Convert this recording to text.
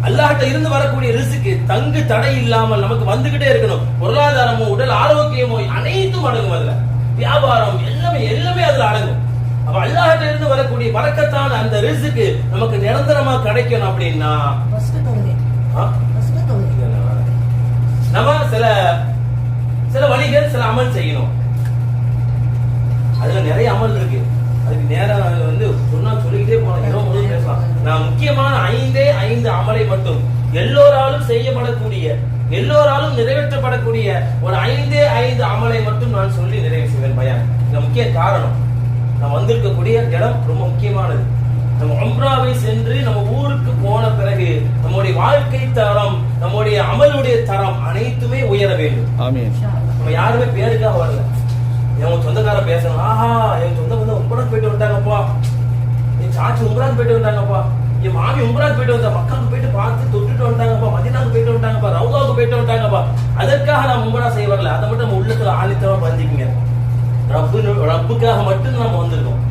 அல்லாஹ்ட்ட இருந்து வரக்கூடிய ரிஸ்க் தங்கு தடை இல்லாமல் நமக்கு வந்துகிட்டே இருக்கணும். பொருளாதாரமோ உடல் ஆரோக்கியமோ அனைத்தும் அடங்கும். அதுல வியாபாரம் எல்லாமே அதுல அடங்கும். அப்ப அல்லாஹ்ட்ட இருந்து வரக்கூடிய பரக்கத்தான அந்த ரிஸ்க் நமக்கு நிரந்தரமா கிடைக்கணும் அப்படின்னா நம்ம சில வழிகள் சில அமல் செய்யணும். அதுல நிறைய அமல் இருக்கு. அதுக்கு நேரம் சொன்னா சொல்லிக்கிட்டே போனோம், இரவு முழுவதும் பேசலாம். நான் முக்கியமான 5 அமலை மட்டும் எல்லோராலும் செய்யப்படக்கூடிய, எல்லோராலும் நிறைவேற்றப்படக்கூடிய ஒரு 5 அமலை மட்டும் நான் சொல்லி நிறைவு செய்வேன் பயான். இந்த முக்கிய காரணம், நம்ம வந்திருக்கக்கூடிய இடம் ரொம்ப முக்கியமானது. நம்ம உம்ராவை சென்று நம்ம ஊருக்கு போன பிறகு நம்முடைய வாழ்க்கை தரம், நம்முடைய அமலுடைய தரம் அனைத்துமே உயர வேண்டும். நம்ம யாருமே பேருக்காக வரல. என் சொந்தக்காரன் பேசணும், ஆஹா என் சொந்த உம்ராக்கு போயிட்டு வந்துட்டாங்கப்பா, என் சாச்சி உம்ராக்கு போயிட்டு வந்துட்டாங்கப்பா, என் மாமி உம்ராக்கு போயிட்டு வந்தா, மக்காவுக்கு போயிட்டு பார்த்து தொட்டுட்டு வந்துட்டாங்கப்பா, மதினாவுக்கு போயிட்டு வந்துட்டாங்கப்பா, ரவுதாவுக்கு போயிட்டு வந்துட்டாங்கப்பா. அதற்காக நான் உம்ரா செய்ய வரல. அதை மட்டும் நம்ம உள்ளத்துல ஆணித்தரமா பதிஞ்சுக்கீங்க. ரப்புக்காக மட்டும் நம்ம வந்திருக்கோம்.